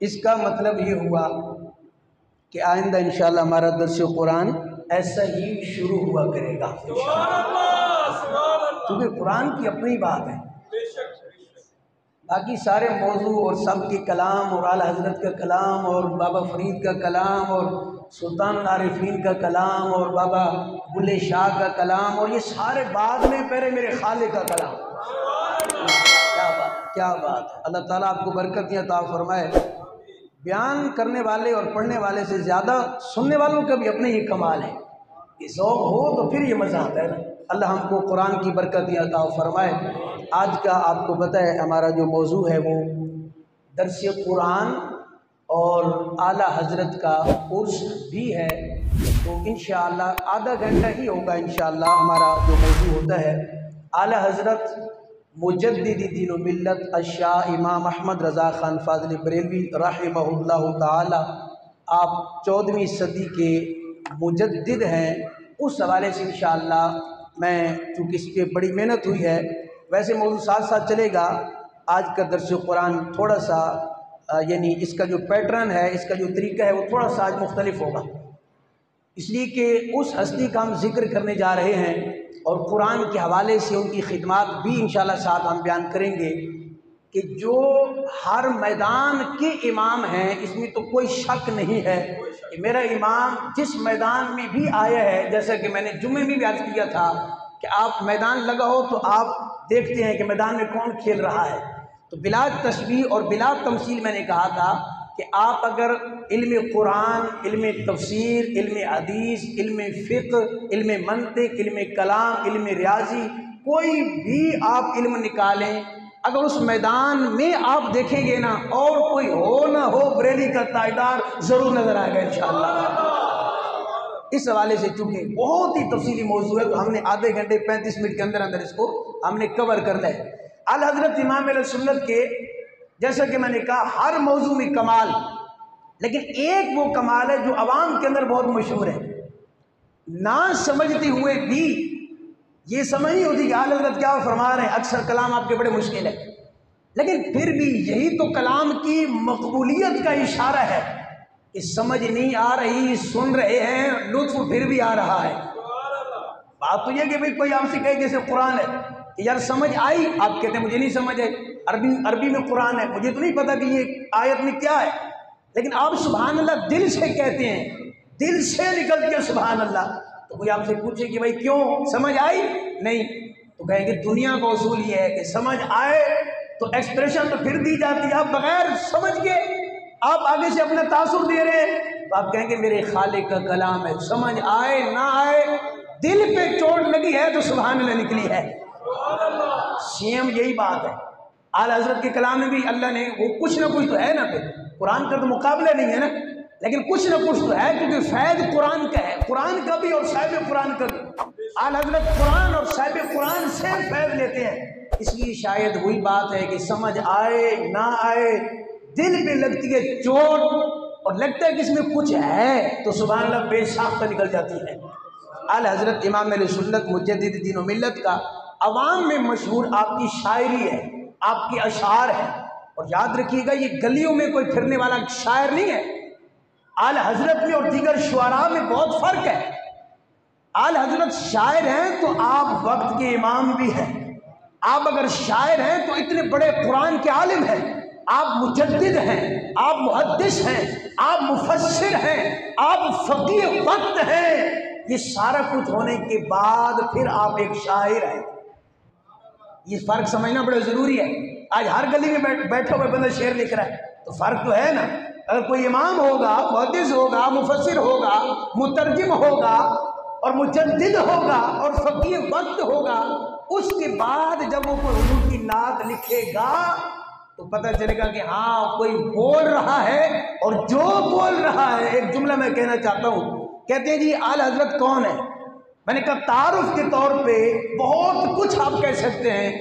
اس کا مطلب یہ ہوا کہ آئندہ انشاءاللہ ہمارا درس قرآن ایسا ہی شروع ہوا کرے گا کیونکہ قرآن کی اپنی بات ہے، باقی سارے موضوع اور سب کے کلام اور اعلیٰ حضرت کا کلام اور بابا فرید کا کلام اور سلطان العارفین کا کلام اور بابا بلے شاہ کا کلام اور یہ سارے بعد میں، پہلے میرے خالق کا کلام۔ کیا بات ہے، اللہ تعالیٰ آپ کو برکتیں عطا فرمائے۔ بیان کرنے والے اور پڑھنے والے سے زیادہ سننے والوں کا بھی اپنے ہی کمال ہے، یہ ذوق ہو تو پھر یہ مزہ آتا ہے نا۔ اللہ ہم کو قرآن کی برکتیں عطا فرمائے۔ آج کا آپ کو پتہ ہے ہمارا جو موضوع ہے وہ درس قرآن اور اعلیٰ حضرت کا عرس بھی ہے، تو انشاءاللہ آدھا گھنٹہ ہی ہوگا انشاءاللہ ہمارا جو موضوع ہوتا ہے۔ اعلیٰ حضرت مجدد دین و ملت الشاہ امام احمد رضا خان فاضل بریلوی رحمہ اللہ تعالی، آپ 14ویں صدی کے مجدد ہیں، اس حوالے سے انشاءاللہ میں چونکہ اس پہ بڑی محنت ہوئی ہے، ویسے موضوع ساتھ ساتھ چلے گا۔ آج کا درس قرآن تھوڑا سا یعنی اس کا جو پیٹرن ہے، اس کا جو طریقہ ہے وہ تھوڑا سا آج مختلف ہوگا، اس لیے کہ اس ہستی کا ہم ذکر کرنے جا رہے ہیں اور قرآن کے حوالے سے ان کی خدمات بھی انشاءاللہ ساتھ ہم بیان کریں گے کہ جو ہر میدان کے امام ہیں، اس میں تو کوئی شک نہیں ہے کہ میرا امام جس میدان میں بھی آیا ہے، جیسا کہ میں نے جمعے میں بھی عرض کیا تھا کہ آپ میدان لگا ہو تو آپ دیکھتے ہیں کہ میدان میں کون کھیل رہا ہے، تو بلا تشبیہ اور بلا تمثیل میں نے کہا تھا کہ آپ اگر علم قرآن، علم تفسیر، علم حدیث، علم فقہ، علم منطق، علم کلام، علم ریاضی، کوئی بھی آپ علم نکالیں، اگر اس میدان میں آپ دیکھیں گے نا اور کوئی ہو نہ ہو بریلی کا تائیدار ضرور نظر آئے گا انشاءاللہ۔ اس حوالے سے چونکہ بہت ہی تفصیلی موضوع ہے تو ہم نے آدھے گھنٹے 35 منٹ کے اندر اندر اس کو ہم نے کور کرنا ہے۔ اعلیٰ حضرت امام اہل سنت کے جیسا کہ میں نے کہا ہر موضوع میں کمال، لیکن ایک وہ کمال ہے جو عوام کے اندر بہت مشہور ہے، نہ سمجھتے ہوئے بھی یہ سمجھ نہیں ہوتی کہ اعلیٰ حضرت کیا فرما رہے ہیں، اکثر کلام آپ کے بڑے مشکل ہے، لیکن پھر بھی یہی تو کلام کی مقبولیت کا اشارہ ہے کہ سمجھ نہیں آ رہی، سن رہے ہیں، لطف پھر بھی آ رہا ہے۔ بات تو یہ کہ بھئی کوئی آپ سے کہے جیسے قرآن ہے کہ یار سمجھ آئی، آپ کہتے ہیں مجھے نہیں سمجھ آئی، عربی میں قرآن ہے، مجھے تو نہیں پتا کہ یہ آیت میں کیا ہے، لیکن آپ سبحان اللہ دل سے کہتے ہیں، دل سے نکلتی ہے سبحان اللہ، تو کوئی آپ سے پوچھے کہ بھائی کیوں سمجھ آئی نہیں، تو کہیں گے دنیا کا اصول یہ ہے کہ سمجھ آئے تو ایکسپریشن تو پھر دی جاتی ہے، آپ بغیر سمجھ کے آپ آگے سے اپنا تاثر دے رہے ہیں تو آپ کہیں گے میرے خالق کا کلام ہے، سمجھ آئے نہ آئے دل پہ چوٹ لگی ہے تو سبحان اللہ نکلی ہے۔ سیم یہی بات ہے، اعلیٰ حضرت کے کلام میں بھی اللہ نے وہ کچھ نہ کچھ تو ہے نا، پھر قرآن کا تو مقابلہ نہیں ہے نا، لیکن کچھ نہ کچھ تو ہے کیونکہ فیض قرآن کا ہے، قرآن کا بھی اور صاحب قرآن کا بھی، اعلیٰ حضرت قرآن اور صاحب قرآن سے فیض لیتے ہیں، اس لیے شاید وہی بات ہے کہ سمجھ آئے نہ آئے دل پہ لگتی ہے چوٹ اور لگتا ہے کہ اس میں کچھ ہے تو سبحان اللہ بے ساختہ نکل جاتی ہے۔ اعلیٰ حضرت امام اہل سنت مجدد دین و ملت کا عوام میں مشہور آپ کی شاعری ہے، آپ کے اشعار ہیں، اور یاد رکھیے گا یہ گلیوں میں کوئی پھرنے والا شاعر نہیں ہے، اعلیٰ حضرت میں اور دیگر شعراء میں بہت فرق ہے۔ اعلیٰ حضرت شاعر ہیں تو آپ وقت کے امام بھی ہیں، آپ اگر شاعر ہیں تو اتنے بڑے قرآن کے عالم ہیں، آپ مجدد ہیں، آپ محدث ہیں، آپ مفسر ہیں، آپ فقیہ وقت ہیں، یہ سارا کچھ ہونے کے بعد پھر آپ ایک شاعر ہیں، یہ فرق سمجھنا بڑا ضروری ہے۔ آج ہر گلی میں بیٹھا ہوا بندہ شعر لکھ رہا ہے تو فرق تو ہے نا، اگر کوئی امام ہوگا، محدث ہوگا، مفسر ہوگا، مترجم ہوگا اور مجدد ہوگا اور فقیہ وقت ہوگا، اس کے بعد جب وہ کوئی حضور کی نعت لکھے گا تو پتہ چلے گا کہ ہاں کوئی بول رہا ہے، اور جو بول رہا ہے ایک جملہ میں کہنا چاہتا ہوں، کہتے ہیں جی اعلیٰ حضرت کون ہے؟ میں نے کہا تعارف کے طور پہ بہت کچھ آپ کہہ سکتے ہیں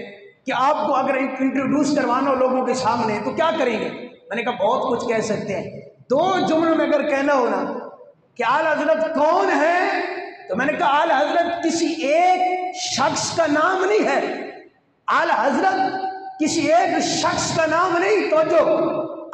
کہ آپ کو اگر انٹروڈیوس کروانا ہو لوگوں کے سامنے تو کیا کریں گے؟ میں نے کہا بہت کچھ کہہ سکتے ہیں، 2 جملوں میں اگر کہنا ہو نا کہ اعلیٰ حضرت کون ہے تو میں نے کہا اعلیٰ حضرت کسی ایک شخص کا نام نہیں ہے، اعلیٰ حضرت کسی ایک شخص کا نام نہیں، تو جو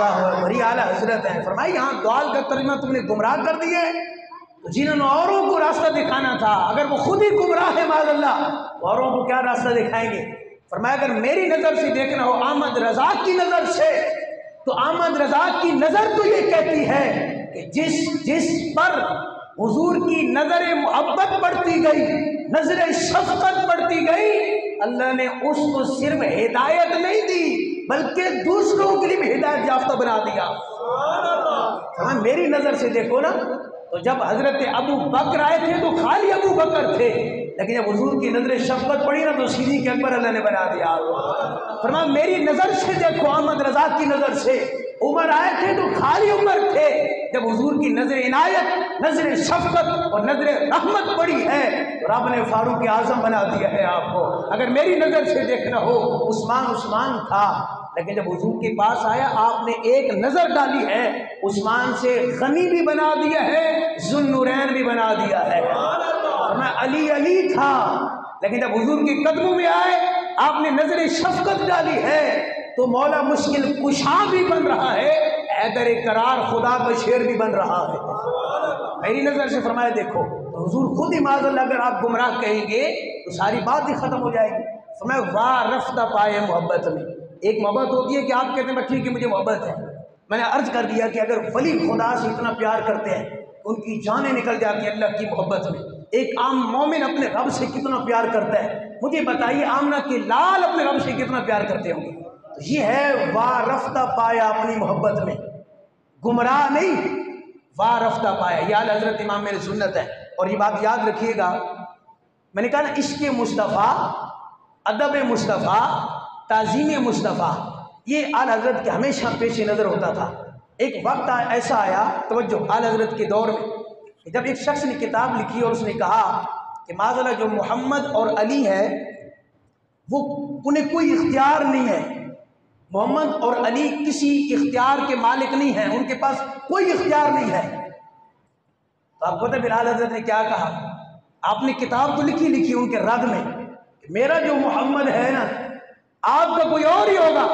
اللہ بڑی اعلیٰ حضرت ہے. فرمائی یہاں دعال کا ترجمہ تم نے گمراہ کر دیے، جنہوں نے اوروں کو راستہ دکھانا تھا اگر وہ خود ہی گمراہ ہے معاذ اللہ، اوروں کو کیا راستہ دکھائیں گے؟ فرمایا اگر میری نظر سے دیکھنا ہو، احمد رضا کی نظر سے، تو احمد رضا کی نظر تو یہ کہتی ہے کہ جس پر حضور کی نظر محبت بڑھتی گئی، نظر شفقت بڑھتی گئی، اللہ نے اس کو صرف ہدایت نہیں دی بلکہ دوسروں کے لیے بھی ہدایت یافتہ بنا دیا. ہاں میری نظر سے دیکھو نا، تو جب حضرت ابو بکر آئے تھے تو خالی ابو بکر تھے، لیکن جب حضور کی نظر شفقت پڑی نا تو صدیق اکبر اللہ نے بنا دیا. فرمایا میری نظر سے دیکھو، احمد رضا کی نظر سے عمر آئے تھے تو خالی عمر تھے، جب حضور کی نظر عنایت، نظر شفقت اور نظر رحمت پڑی ہے تو رب نے فاروق اعظم بنا دیا ہے آپ کو. اگر میری نظر سے دیکھنا ہو عثمان تھا، لیکن جب حضور کے پاس آیا آپ نے ایک نظر ڈالی ہے، عثمان سے غنی بھی بنا دیا ہے، ذوالنورین بھی بنا دیا ہے. میں علی تھا، لیکن جب حضور کے قدموں میں آئے آپ نے نظر شفقت ڈالی ہے تو مولا مشکل کشا بھی بن رہا ہے، حیدر قرار خدا کا شیر بھی بن رہا ہے. میری نظر سے فرمایا دیکھو، تو حضور خود ہی معاذ اللہ اگر آپ گمراہ کہیں گے تو ساری بات ہی ختم ہو جائے گی. فرمایا واہ رفتہ پائے محبت میں. ایک محبت ہوتی ہے کہ آپ کہتے ہیں ٹھیک ہے مجھے محبت ہے. میں نے عرض کر دیا کہ اگر ولی خدا سے اتنا پیار کرتے ہیں ان کی جانیں نکل جاتی ہیں اللہ کی محبت میں. ایک عام مومن اپنے رب سے کتنا پیار کرتا ہے، مجھے بتائیے آمنہ کے لال اپنے رب سے کتنا پیار کرتے ہوں گے. تو یہ ہے واہ رفتہ پایا اپنی محبت میں، گمراہ نہیں، واہ رفتہ پایا. یہ اعلیٰ حضرت امام میرے سنت ہے. اور یہ بات یاد رکھیے گا، میں نے کہا نا عشق مصطفیٰ، ادب مصطفیٰ، تعظیم مصطفیٰ، یہ اعلیٰ حضرت کے ہمیشہ پیش نظر ہوتا تھا. ایک وقت ایسا آیا، توجہ، اعلیٰ حضرت کے دور میں جب ایک شخص نے کتاب لکھی اور اس نے کہا کہ معاذ اللہ جو محمد اور علی ہے وہ انہیں کوئی اختیار نہیں ہے، محمد اور علی کسی اختیار کے مالک نہیں ہیں، ان کے پاس کوئی اختیار نہیں ہے. تو آپ پتہ پھر اعلیٰ حضرت نے کیا کہا؟ آپ نے کتاب تو لکھی ان کے رد میں، میرا جو محمد ہے نا آپ کا کوئی اور ہی ہوگا،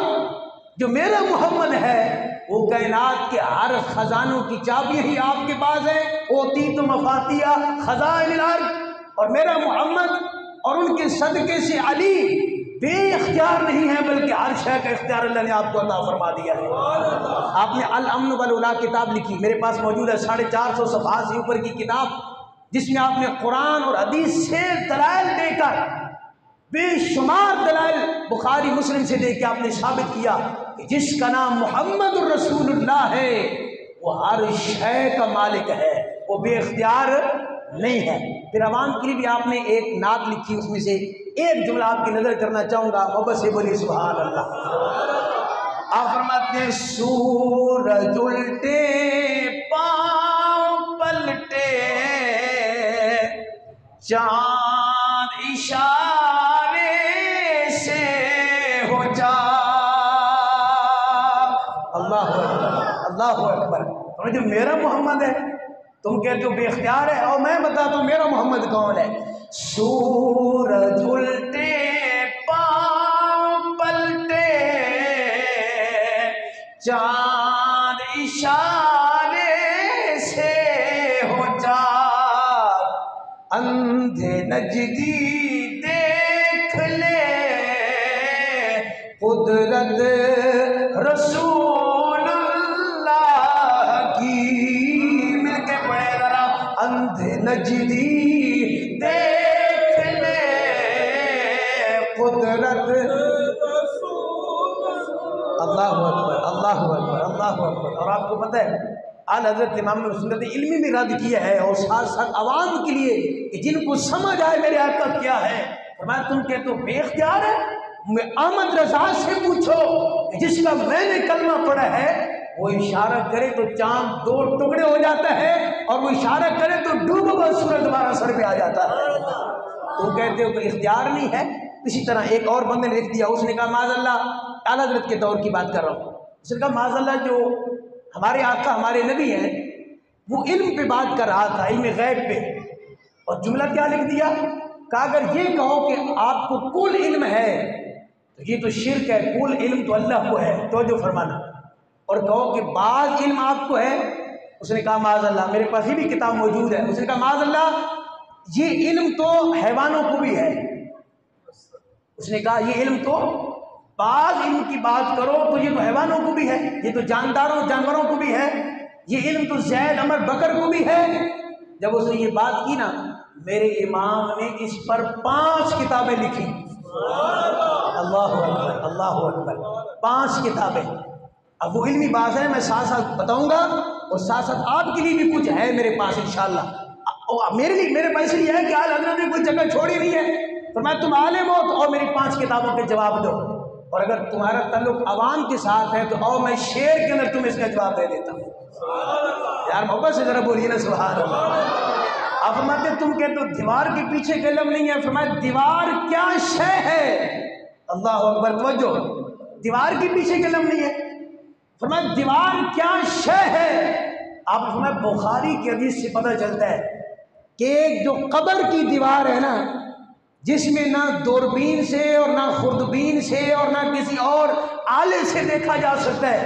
جو میرا محمد ہے وہ کائنات کے ہر خزانوں کی چابی ہی آپ کے پاس ہے، اوتیت مفاتیح خزائن الارض. اور میرا محمد اور ان کے صدقے سے علی بے اختیار نہیں ہے بلکہ ہر شے کا اختیار اللہ نے آپ کو عطا فرما دیا ہے. آپ نے الامن والولا کتاب لکھی، میرے پاس موجود ہے، 450 صفحات سے اوپر کی کتاب، جس میں آپ نے قرآن اور حدیث سے دلائل دے کر، بے شمار دلائل بخاری مسلم سے دے کے آپ نے ثابت کیا کہ جس کا نام محمد الرسول اللہ ہے وہ ہر شے کا مالک ہے، وہ بے اختیار نہیں ہے. پھر عوام کے لیے بھی آپ نے ایک نعت لکھی، اس میں سے ایک جملہ آپ کی نظر کرنا چاہوں گا، محبت سے بولی سبحان اللہ. آپ فرماتے ہیں سورج الٹے پاؤں پلٹے، چاند اشارے سے ہو جا. اللہ اکبر، اللہ اکبر. جو میرا محمد ہے تم کہتے ہو بے اختیار ہے، اور میں بتاتا ہوں میرا محمد کون ہے. سورج الٹے پاؤں پلٹے، چاند اشارے سے ہو جا، اندھے نجدی دیکھ لے قدرت رسول اللہ کی. مل کے پڑھے ذرا، اندھے نجدی دیکھ لے قدرت رسول اللہ. اللہ اکبر، اللہ اکبر، اللہ اکبر. اور آپ کو پتہ ہے اعلیٰ حضرت امام نے سنت علمی بھی رد کیا ہے، اور ساتھ ساتھ عوام کے لیے کہ جن کو سمجھ آئے میرے آقا کیا ہے. فرمایا تم کہتے ہو بے اختیار ہے، احمد رضا سے پوچھو کہ جس کا میں نے کلمہ پڑھا ہے وہ اشارہ کرے تو چاند دو ٹکڑے ہو جاتا ہے، اور وہ اشارہ کرے تو ڈوبا ہوا سورج دوبارہ سر پہ آ جاتا ہے. تم کہتے ہو کہ اختیار نہیں ہے. اسی طرح ایک اور بندے نے لکھ دیا، اس نے کہا معاذ اللہ، اعلیٰ حضرت کے دور کی بات کر رہا ہوں، اس نے کہا معاذ اللہ جو ہمارے آقا ہمارے نبی ہیں وہ علم پہ بات کر رہا تھا، علم غیب پہ، اور جملہ کیا لکھ دیا؟ کہا اگر یہ کہو کہ آپ کو کل علم ہے تو یہ تو شرک ہے، کل علم تو اللہ کو ہے. توجہ فرمانا، اور کہو کہ بعض علم آپ کو ہے؟ اس نے کہا معاذ اللہ، میرے پاس یہ بھی کتاب موجود ہے۔ اس نے کہا معاذ اللہ، یہ علم تو حیوانوں کو بھی ہے۔ اس نے کہا یہ علم تو، بعض علم کی بات کرو تو یہ تو حیوانوں کو بھی ہے، یہ تو جانوروں کو بھی ہے، یہ علم تو زید عمر بکر کو بھی ہے۔ جب اس نے یہ بات کی نا، میرے امام نے اس پر 5 کتابیں لکھی۔ اللہ اکبر، اللہ اکبر، 5 کتابیں۔ اب وہ علمی بات ہے، میں ساتھ ساتھ بتاؤں گا، اور ساتھ ساتھ آپ کے لیے بھی کچھ ہے میرے پاس انشاءاللہ۔ میرے پاس یہ ہے کہ آل حضرت نے کوئی جگہ چھوڑی نہیں ہے، تو میں تم عالم ہو تو اور میری 5 کتابوں کے جواب دو، اور اگر تمہارا تعلق عوام کے ساتھ ہے تو اور میں شعر کے اندر تمہیں اس کا جواب دے دیتا ہوں۔ یار محبت سے ذرا بولیے نا سبحان اللہ۔ آپ فرماتے تم کہتے تو دیوار کے پیچھے کا علم نہیں ہے، فرمایا دیوار کیا شے ہے؟ اللہ اکبر، توجہ، دیوار کے پیچھے کا علم نہیں ہے، فرمایا دیوار کیا شے ہے؟ آپ نے فرمایا بخاری کی حدیث سے پتہ چلتا ہے کہ ایک جو قبر کی دیوار ہے نا، جس میں نہ دوربین سے اور نہ خوردبین سے اور نہ کسی اور آلے سے دیکھا جا سکتا ہے،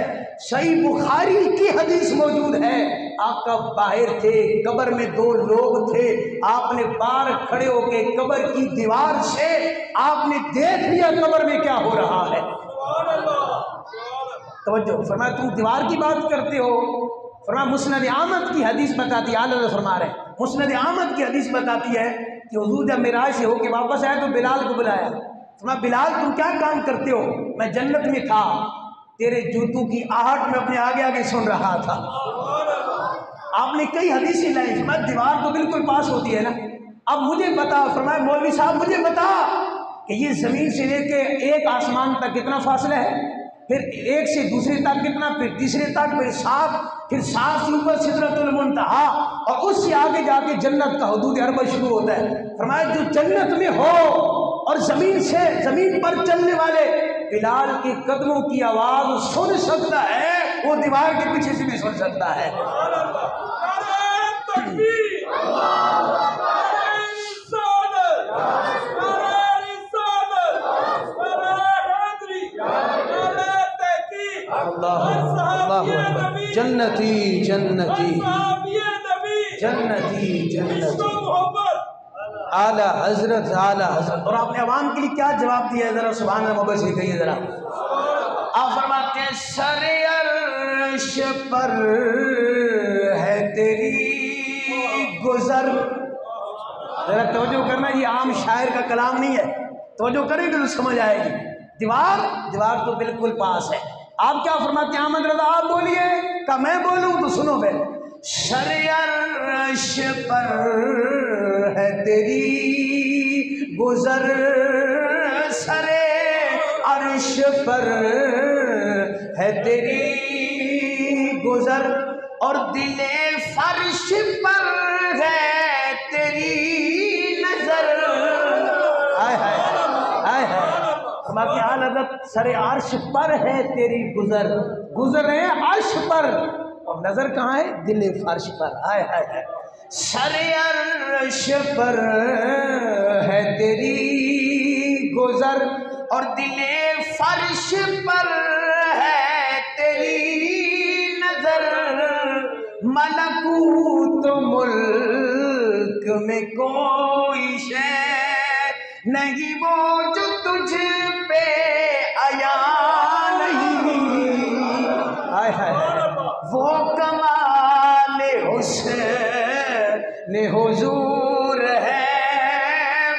صحیح بخاری کی حدیث موجود ہے۔ آقا باہر تھے، قبر میں 2 لوگ تھے، آپ نے باہر کھڑے ہو کے قبر کی دیوار سے آپ نے دیکھ لیا قبر میں کیا ہو رہا ہے۔ توجہ، فرمایا تم دیوار کی بات کرتے ہو؟ فرمایا مسند احمد کی حدیث بتاتی ہے، اعلیٰ فرما رہے ہیں، مسند احمد کی حدیث بتاتی ہے کہ حضور جب معراج سے ہو کے واپس آئے تو بلال کو بلایا، فرمایا بلال تم کیا کام کرتے ہو؟ میں جنت میں تھا، تیرے جوتوں کی آہٹ میں اپنے آگے آگے سن رہا تھا۔ آپ نے کئی حدیثیں لائی، فرمایا دیوار تو بالکل پاس ہوتی ہے نا، اب مجھے بتا، فرمایا مولوی صاحب مجھے بتا کہ یہ زمین سے لے کے ایک آسمان تک کتنا فاصلہ ہے، پھر ایک سے دوسرے تک کتنا، پھر تیسرے تک، پھر 7، پھر 7 سے اوپر سدرۃ المنتہا، اور اس سے آگے جا کے جنت کا حدود اربع شروع ہوتا ہے۔ فرمایا جو جنت میں ہو اور زمین پر چلنے والے بلال کے قدموں کی آواز سن سکتا ہے، وہ دیوار کے پیچھے سے بھی سن سکتا ہے۔ جنتی جنتی جنتی جنتی اعلیٰ حضرت اعلیٰ حضرت۔ اور آپ نے عوام کے لیے کیا جواب دیا ہے؟ ذرا سبحان اللہ محبت سے کہیے ذرا۔ آپ فرماتے ہیں سر عرش پر ہے تیری گزر، ذرا توجہ کرنا، یہ عام شاعر کا کلام نہیں ہے، توجہ کریں گے تو سمجھ آئے گی۔ دیوار تو بالکل پاس ہے۔ آپ کیا فرماتے ہیں احمد رضا؟ آپ بولیے، کہ میں بولوں تو سنو بے۔ سر عرش پر ہے تیری گزر، سر عرش پر ہے تیری گزر، اور دل فرش پر ہے تیری نظر۔ ہائے ہائے ہائے ہائے، ہماری حالت سر عرش پر ہے تیری گزر ہے عرش پر، اور نظر کہاں ہے؟ دل فرش پر۔ ہائے ہائے ہائے، سر عرش پر ہے تیری گزر، اور دل فرش پر ہے تیری نظر، ملکوت ملک میں کوئی شے نہیں وہ جو تجھ پہ آیا نہیں، ہائے ہائے، وہ کمال حسن حضور ہے،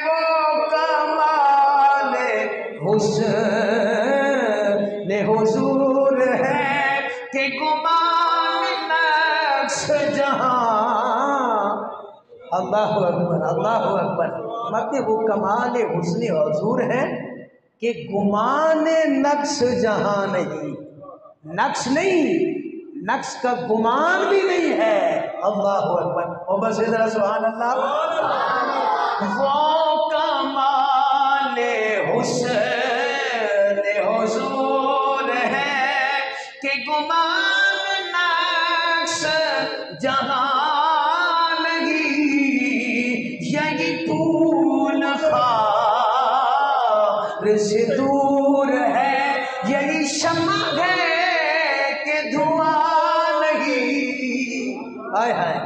وہ کمال حسن حضور ہے کہ گمان نقش جہاں۔ اللہ اکبر، اللہ اکبر، مطلب وہ کمال حسن حضور ہے کہ گمان نقش جہاں نہیں، نقش نہیں، نقش کا گمان بھی نہیں ہے۔ اللہ اکبر، اور بس ذرا سبحان اللہ۔ وہ کمال حسن حضور ہے کہ گمان نقش جہاں نہیں، یہی پھول خار سے دور ہے، یہی شمع ہے کہ آئے ہائے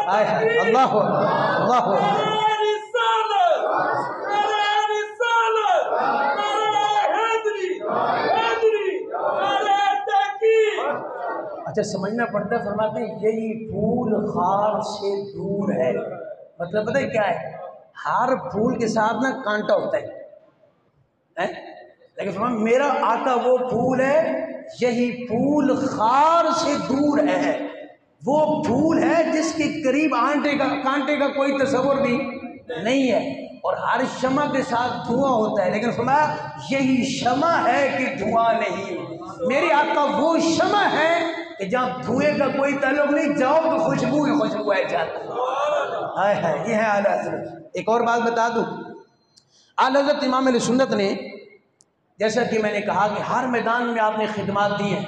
آئے ہائے اللہ اللہ اچھا سمجھنا پڑتا ہے. فرماتے ہیں یہی پھول خار سے دور ہے. مطلب پتہ ہے کیا ہے؟ ہر پھول کے ساتھ نا کانٹا ہوتا ہے لیکن فرمایا میرا آقا وہ پھول ہے یہی پھول خار سے دور ہے. وہ پھول ہے جس کے قریب کانٹے کا کوئی تصور بھی نہیں ہے اور ہر شمع کے ساتھ دھواں ہوتا ہے. لیکن فرمایا یہی شمع ہے کہ دھواں نہیں. میرے آقا وہ شمع ہے کہ جہاں دھوئیں کا کوئی تعلق نہیں, جاؤ تو خوشبو ہی خوشبو ہے جاتا ہے. یہ ہے اعلیٰ حضرت. ایک اور بات بتا دوں, اعلیٰ حضرت امام علیہ سنت نے جیسا کہ میں نے کہا کہ ہر میدان میں آپ نے خدمات دی ہیں.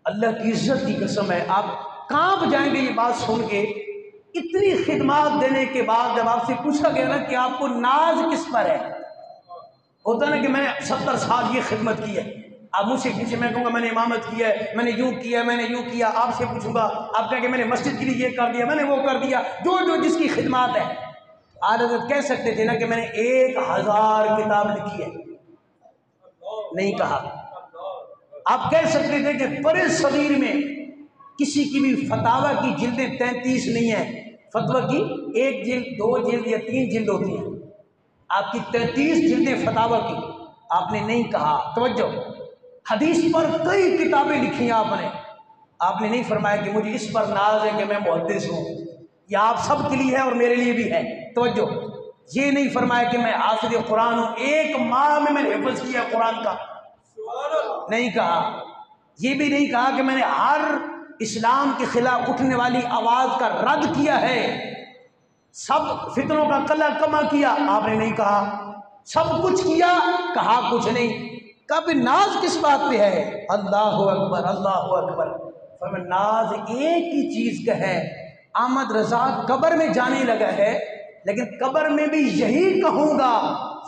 اللہ کی عزت کی قسم ہے آپ کانپ جائیں گے یہ بات سن کے. اتنی خدمات دینے کے بعد جب آپ سے پوچھا گیا نا کہ آپ کو ناز کس پر ہے, ہوتا نا کہ میں نے 70 سال یہ خدمت کی ہے. آپ مجھ سے پوچھیں میں کہوں گا میں نے امامت کی ہے, میں نے یوں کیا, میں نے یوں کیا. آپ سے پوچھوں گا آپ کہیں کہ میں نے مسجد کے لیے یہ کر دیا, میں نے وہ کر دیا, جو جس کی خدمات ہے. اعلیٰ حضرت کہہ سکتے تھے نا کہ میں نے 1000 کتاب لکھی ہے, نہیں کہا. آپ کہہ سکتے تھے کہ بڑے صغیر میں کسی کی بھی فتاوی کی جلدیں 33 نہیں ہیں, فتویٰ کی 1 جلد 2 جلد یا 3 جلد ہوتی ہیں. آپ کی 33 جلدیں فتاوی کی آپ نے نہیں کہا. توجہ, حدیث پر کئی کتابیں لکھی ہیں آپ نے نہیں فرمایا کہ مجھے اس پر ناز ہے کہ میں محدث ہوں. یہ آپ سب کے لیے ہے اور میرے لیے بھی ہے. توجہ, یہ نہیں فرمایا کہ میں حافظ قرآن ہوں, 1 ماہ میں نے حفظ کیا قرآن کا, نہیں کہا. یہ بھی نہیں کہا کہ میں نے ہر اسلام کے خلاف اٹھنے والی آواز کا رد کیا ہے, سب فتنوں کا کلہ کما کیا, آپ نے نہیں کہا. سب کچھ کیا, کہا کچھ نہیں. کب ناز کس بات پہ ہے؟ اللہ اکبر اللہ اکبر. فرمایا ناز ایک ہی چیز کا ہے. احمد رضا قبر میں جانے لگا ہے لیکن قبر میں بھی یہی کہوں گا,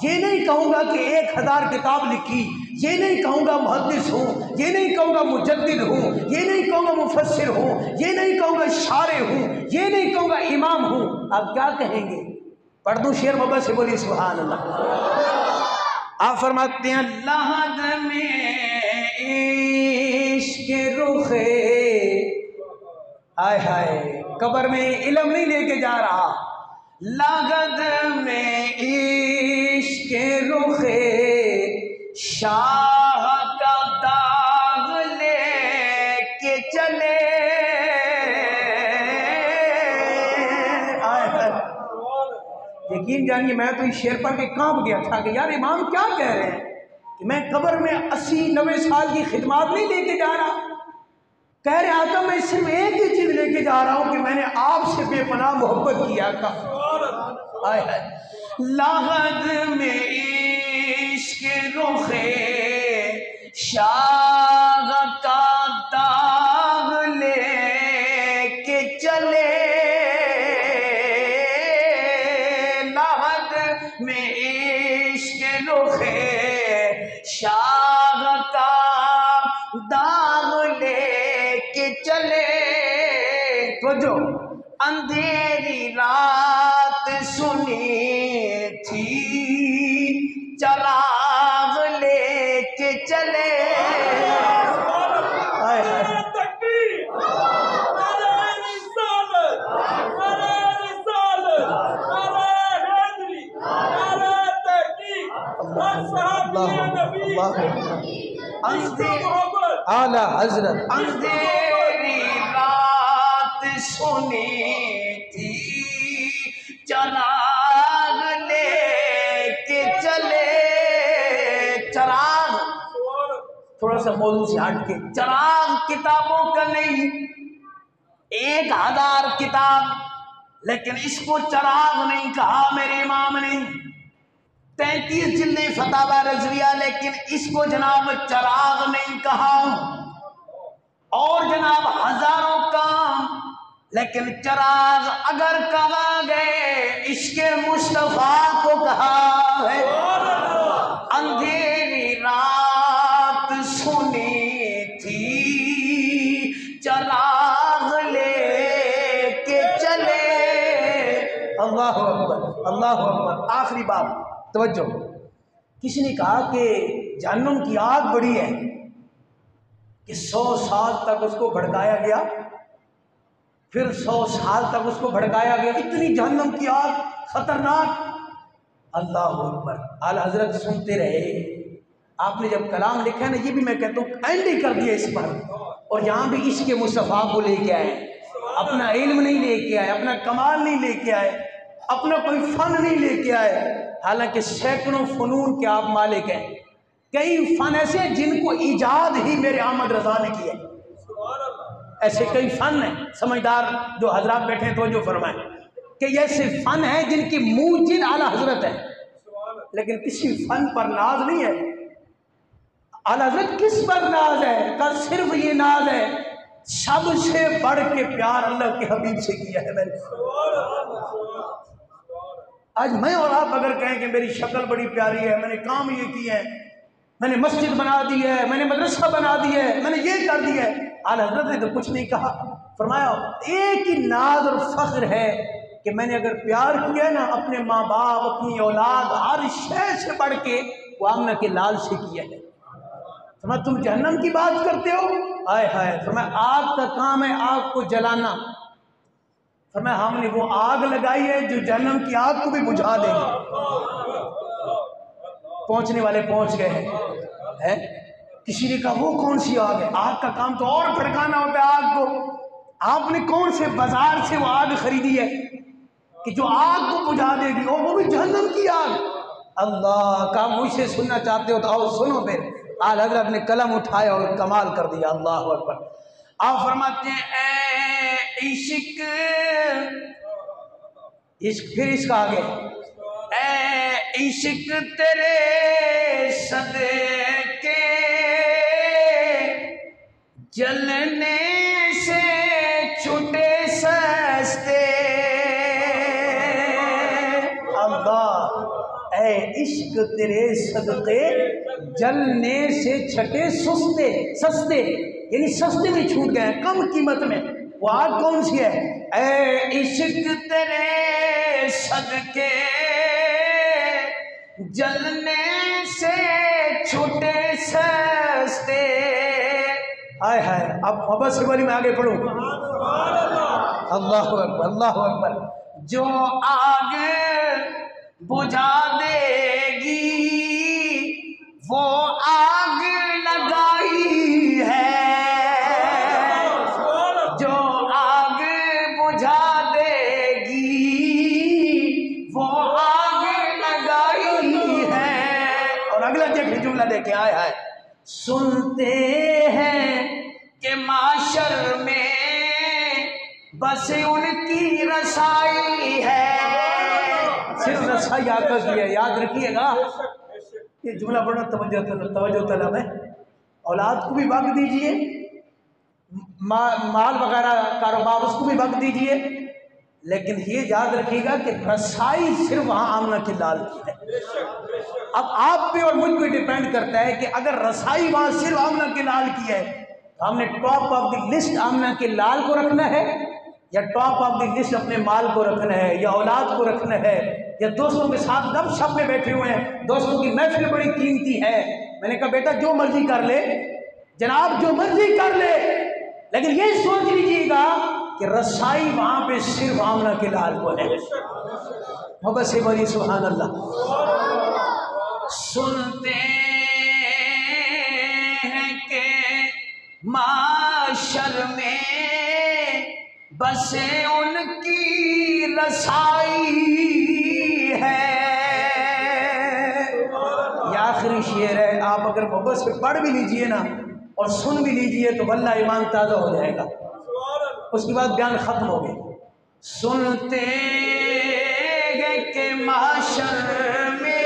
یہ نہیں کہوں گا کہ 1000 کتاب لکھی, یہ نہیں کہوں گا محدث ہوں, یہ نہیں کہوں گا مجدد ہوں, یہ نہیں کہوں گا مفسر ہوں, یہ نہیں کہوں گا شارع ہوں, یہ نہیں کہوں گا امام ہوں. آپ کیا کہیں گے؟ پڑھ دوں شعر محبت سے, بولیے سبحان اللہ. آپ فرماتے ہیں لحد میں عشق رخے, ہائے ہائے, قبر میں علم نہیں لے کے جا رہا, لحد میں عشق رخے شاہ کا داغ لے کے چلے. یقین جانیے میں تو اس شعر پڑھ کے کانپ گیا تھا کہ یار امام کیا کہہ رہے ہیں کہ میں قبر میں 80-90 سال کی خدمات نہیں لے کے جا رہا. کہہ رہے آقا میں صرف ایک ہی چیز لے کے جا رہا ہوں کہ میں نے آپ سے بے پناہ محبت کیا. لحد میں عشق رخے شاہ کا داغ لے کے چلے, میں عشق رخے شاہ کا داغ لے کے چلے. تو جو اندھیری رات سنی تھی چراغ لے کے چلے. اعلیٰ حضرت اندھیری رات سنی تھی چراغ لے کے چلے. چراغ تھوڑا سا موضوع سے ہٹ کے, چراغ کتابوں کا نہیں, 1000 کتاب, لیکن اس کو چراغ نہیں کہا میرے امام نے. 33 جلدیں فتاوی رضویہ, لیکن اس کو جناب چراغ نہیں کہا. اور جناب ہزاروں کام, لیکن چراغ اگر کہا گئے عشق مصطفیٰ کو کہا ہے. اندھیری رات سنی تھی چراغ لے اللہ اکبر اللہ اکبر۔ آخری بات توجہ، کسی نے کہا کہ جہنم کی آگ بڑی ہے کہ 100 سال تک اس کو بھڑکایا گیا، پھر 100 سال تک اس کو بھڑکایا گیا، اتنی جہنم کی آگ خطرناک۔ اللہ اکبر۔ اعلی حضرت سنتے رہے۔ آپ نے جب کلام لکھا ہے نا، یہ بھی میں کہتا ہوں اینڈ ہی کر دیا اس پر، اور یہاں بھی عشق مصطفیٰ کو لے کے آئے، اپنا علم نہیں لے کے آئے، اپنا کمال نہیں لے کے آئے، اپنا کوئی فن نہیں لے کے آئے، حالانکہ سینکڑوں فنون کے آپ مالک ہیں۔ کئی فن ایسے ہیں جن کو ایجاد ہی میرے احمد رضا نے کیا ہے، ایسے کئی فن ہیں، سمجھدار جو حضرات بیٹھے ہیں توجہ فرمائیں کہ یہ ایسے فن ہیں جن کی موجد اعلیٰ حضرت ہے، لیکن کسی فن پر ناز نہیں ہے۔ اعلیٰ حضرت کس پر ناز ہے؟ کل صرف یہ ناز ہے سب سے بڑھ کے پیار اللہ کے حبیب سے کیا ہے میں نے۔ آج میں اور آپ اگر کہیں کہ میری شکل بڑی پیاری ہے، میں نے کام یہ کیا ہے، میں نے مسجد بنا دی ہے، میں نے مدرسہ بنا دی ہے، میں نے یہ کر دیا ہے، اعلیٰ حضرت نے تو کچھ نہیں کہا۔ فرمایا ایک ہی ناز اور فخر ہے کہ میں نے اگر پیار کیا ہے نا اپنے ماں باپ، اپنی اولاد، ہر شے سے بڑھ کے وہ آمنہ کے لال سے کیا ہے۔ فرمایا تم جہنم کی بات کرتے ہو، ہائے ہائے۔ فرمایا آگ کا کام ہے آگ کو جلانا، فرمایا ہم نے وہ آگ لگائی ہے جو جہنم کی آگ کو بھی بجھا دے گی۔ پہنچنے والے پہنچ گئے ہیں۔ کسی نے کہا وہ کون سی آگ ہے؟ آگ کا کام تو اور بھڑکانا ہوتا ہے آگ کو، آپ نے کون سے بازار سے وہ آگ خریدی ہے کہ جو آگ کو بجھا دے گی، اور وہ بھی جہنم کی آگ؟ اللہ کا مجھ سے سننا چاہتے ہو تو آؤ سنو پھر۔ اعلیٰ حضرت نے قلم اٹھایا اور کمال کر دیا۔ اللہ اکبر۔ آپ فرماتے ہیں اے عشق، عشق پھر اس کا آگے، اے عشق تیرے صدقے جلنے سے چھوٹے سستے، اللہ اے عشق تیرے صدقے جلنے سے چھٹے سستے، یعنی سستے میں چھوٹ گئے ہیں، کم قیمت میں۔ وہ آگ کون سی ہے؟ اے عشق تیرے صدقے جلنے سے چھوٹے سستے، ہائے ہائے۔ اب محبت سے بولی میں آگے پڑھوں، اللہ اکبر اللہ اکبر۔ جو آگ بجھا دے گی وہ آگ لگائی ہے، جو آگ بجھا دے گی وہ آگ لگائی ہے۔ اور اگلا دیکھیں جملہ دیکھیں، آئے آئے۔ سنتے ہیں کہ معاشر میں بس ان کی رسائی ہے، صرف رسائی آقا کی ہے، یاد رکھیے گا یہ جملہ بڑا توجہ طلب ہے۔ اولاد کو بھی وقت دیجئے، مال وغیرہ کاروبار اس کو بھی وقت دیجئے، لیکن یہ یاد رکھیے گا کہ رسائی صرف وہاں آمنہ کے لال کی ہے۔ اب آپ پہ اور مجھ پہ ڈیپینڈ کرتا ہے کہ اگر رسائی وہاں صرف آمنہ کے لال کی ہے تو ہم نے top of the list Amna کے لال کو رکھنا ہے، یا ٹاپ آف دی لسٹ اپنے مال کو رکھنا ہے، یا اولاد کو رکھنا ہے، یا دوستوں کے ساتھ گپ شپ میں بیٹھے ہوئے ہیں، دوستوں کی محفل بڑی قیمتی ہے۔ میں نے کہا بیٹا جو مرضی کر لے جناب، جو مرضی کر لے، لیکن یہ سوچ لیجیے گا کہ رسائی وہاں پہ صرف آمنہ کے لال کو ہے۔ محبت سے بولی سبحان اللہ۔ سنتے ہیں کہ معاشر میں بس ان کی رسائی ہے، یہ آخری شعر ہے۔ آپ اگر محبت سے پڑھ بھی لیجئے نا اور سن بھی لیجئے تو واللہ ایمان تازہ ہو جائے گا، اس کے بعد بیان ختم ہو گئے۔ سنتے ہیں کہ معاشر میں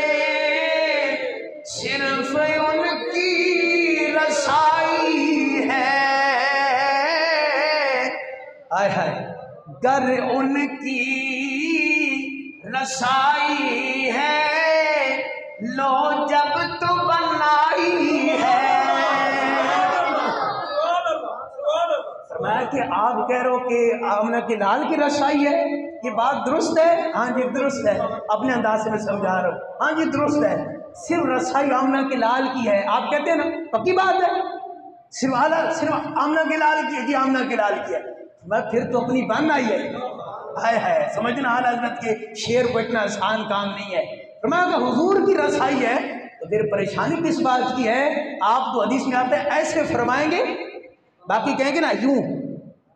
صرف ان کی رسائی ہے، ہائے ہائے، گر ان کی رسائی ہے لو جب تو بنائی ہے۔ فرمایا کہ آپ کہہ رہے ہو کہ آمنہ کے لال کی رسائی ہے، یہ بات درست ہے؟ ہاں جی درست ہے، اپنے انداز سے میں سمجھا رہا ہوں، ہاں جی درست ہے، صرف رسائی آمنہ کے لال کی ہے، آپ کہتے ہیں نا پکی بات ہے، صرف آمنہ کے لال کی ہے، جی آمنہ کے لال کی ہے، میں پھر تو اپنی بن آئی ہے، ہے سمجھنا اعلیٰ حضرت کے شعر کو اتنا آسان کام نہیں ہے، فرمایا کہ حضور کی رسائی ہے تو پھر پریشانی کس بات کی ہے؟ آپ تو حدیث میں آتے ہیں ایسے فرمائیں گے، باقی کہیں گے نا یوں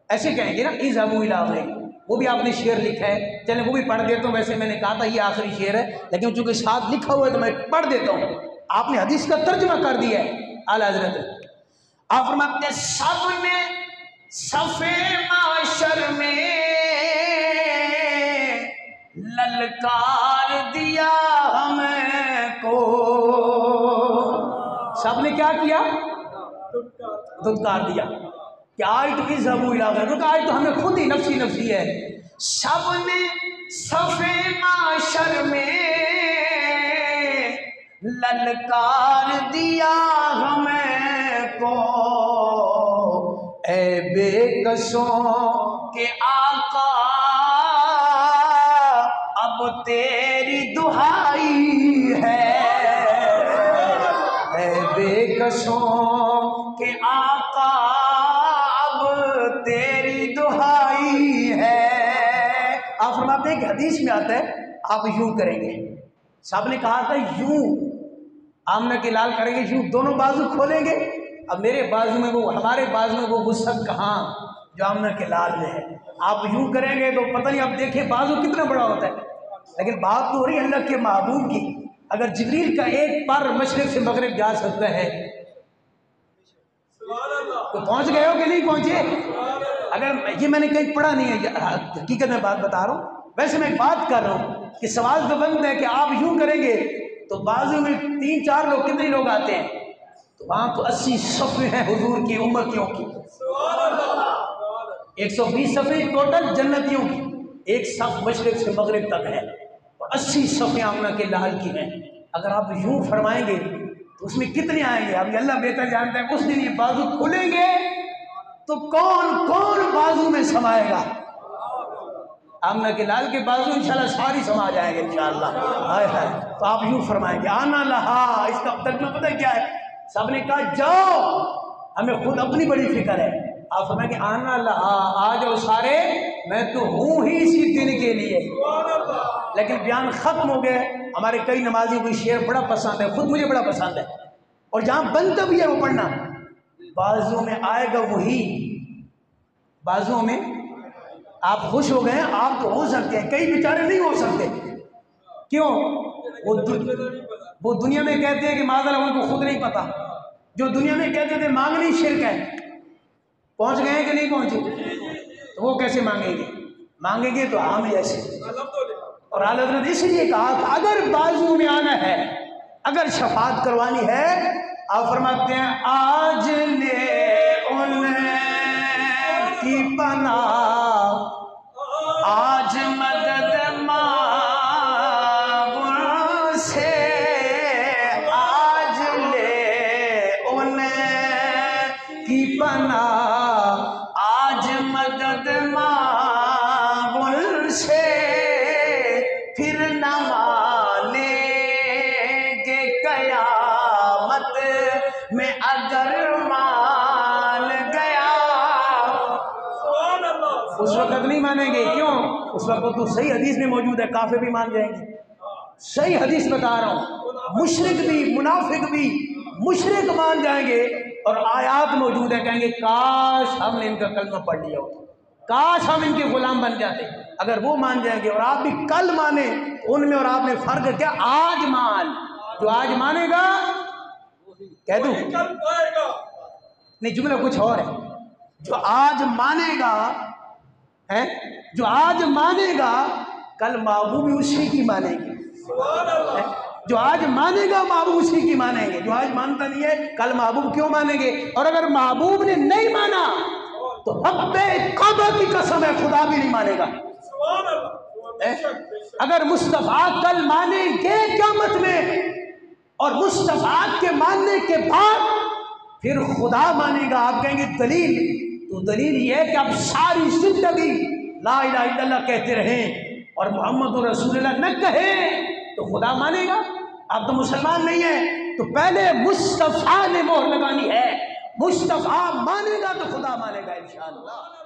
ایسے کہیں گے نا اذهبوا الى غیرہ، وہ بھی آپ نے شعر لکھا ہے، چلیں وہ بھی پڑھ دیتا ہوں، ویسے میں نے کہا تھا یہ آخری شعر ہے لیکن چونکہ ساتھ لکھا ہوا ہے تو میں پڑھ دیتا ہوں، آپ نے حدیث کا ترجمہ کر دیا ہے اعلیٰ حضرت۔ آپ فرماتے ہیں سب نے صفِ معاشر میں للکار دیا ہمیں کو، سب نے کیا کیا؟ دھتکار دیا کہ آج تو اذهبوا الى غیرہ، کیونکہ آج تو ہمیں خود ہی نفسی نفسی ہے، سب نے صفِ معاشر میں للکار دیا ہمیں کو، اے بے کسوں کے آقا اب تیری دہائی ہے، اے بے کسوں کے آقا اب تیری دہائی ہے۔ آپ فرماتے ہیں کہ حدیث میں آتا ہے آپ یوں کریں گے، صاحب نے کہا تھا یوں آمنہ کے لال کریں گے، یوں دونوں بازو کھولیں گے، اب میرے بازو میں وہ ہمارے بازو میں وہ وسعت کہاں جو آمنہ کے لال میں ہے، آپ یوں کریں گے تو پتہ نہیں آپ دیکھیں بازو کتنا بڑا ہوتا ہے، لیکن بات تو ہو رہی ہے اللہ کے محبوب کی، اگر جبریل کا ایک پر مشرق سے مغرب جا سکتا ہے تو پہنچ گئے ہو کہ نہیں پہنچے؟ اگر یہ میں نے کہیں پڑھا نہیں ہے، حقیقت میں بات بتا رہا ہوں، ویسے میں بات کر رہا ہوں کہ سوال تو بنتا ہے کہ آپ یوں کریں گے تو بازو میں 3-4 لوگ کتنے لوگ آتے ہیں، تو وہاں تو 80 صفیں ہیں حضور کی امتیوں کی، 120 صفیں ٹوٹل جنتیوں کی، ایک صف مشرق سے مغرب تک ہے اور 80 صفیں آمنہ کے لال کی ہیں، اگر آپ یوں فرمائیں گے تو اس میں کتنے آئیں گے؟ ابھی اللہ بہتر جانتا ہے، اس دن یہ بازو کھلیں گے تو کون کون بازو میں سمائے گا؟ آمنہ کے لال کے بازو انشاءاللہ ساری سما جائیں گے انشاءاللہ، ہائے ہائے، تو آپ یوں فرمائیں گے آنا لہا، اس کا ترجمہ پتہ ہے کیا ہے؟ سب نے کہا جاؤ، ہمیں خود اپنی بڑی فکر ہے، آپ فرمائیں گے آنا لہا، آ جاؤ سارے، میں تو ہوں ہی اسی دن کے لیے، لیکن بیان ختم ہو گئے، ہمارے کئی نمازیوں کو شعر بڑا پسند ہے، خود مجھے بڑا پسند ہے، اور جہاں بنتا بھی ہے وہ پڑھنا، بازو میں آئے گا وہی، بازو میں آپ خوش ہو گئے ہیں، آپ تو ہو سکتے ہیں، کئی بیچارے نہیں ہو سکتے، کیوں؟ وہ دنیا میں کہتے ہیں کہ معاذ اللہ ان کو خود نہیں پتا، جو دنیا میں کہتے تھے مانگنی شرک ہے، پہنچ گئے ہیں کہ نہیں پہنچے؟ تو وہ کیسے مانگیں گے؟ مانگیں گے تو ہم ایسے، اور اعلیٰ حضرت اس لیے کہا کہ اگر بازو میں آنا ہے، اگر شفاعت کروانی ہے، آپ فرماتے ہیں آج لے ان کی پناہ، آج مدد مانگ ان سے، آج لے ان کی پناہ، آج مدد مانگ ان سے، پھر نہ مانیں گے قیامت میں اگر مان گیا، اس وقت نہیں مانیں گے، کیوں؟ اس وقت تو صحیح حدیث میں موجود ہے کافر بھی مان جائیں گے، صحیح حدیث بتا رہا ہوں، مشرک بھی منافق بھی مشرک مان جائیں گے، اور آیات موجود ہیں، کہیں گے کاش ہم نے ان کا کلمہ پڑھ لیا ہوتا، کاش ہم ان کے غلام بن جاتے، اگر وہ مان جائیں گے اور آپ بھی کل مانے، ان میں اور آپ میں فرق کیا؟ آج مان، جو آج مانے گا کہہ دوں نہیں، جملہ کچھ اور ہے، جو آج مانے گا ہے، جو آج مانے گا کل محبوب بھی اسی کی مانیں گے، جو آج مانے گا محبوب اسی کی مانیں گے، جو آج مانتا نہیں ہے کل محبوب کیوں مانیں گے، اور اگر محبوب نے نہیں مانا تو رب کعبہ کی قسم ہے خدا بھی نہیں مانے گا، اگر مصطفیٰ کل مانیں گے قیامت میں، اور مصطفیٰ کے ماننے کے بعد پھر خدا مانے گا، آپ کہیں گے دلیل تو دلیل یہ ہے کہ آپ ساری زندگی لا الہ الا اللہ کہتے رہیں اور محمد رسول اللہ نہ کہیں تو خدا مانے گا؟ آپ تو مسلمان نہیں ہیں، تو پہلے مصطفیٰ نے مہر لگانی ہے، مصطفیٰ مانے گا تو خدا مانے گا انشاءاللہ۔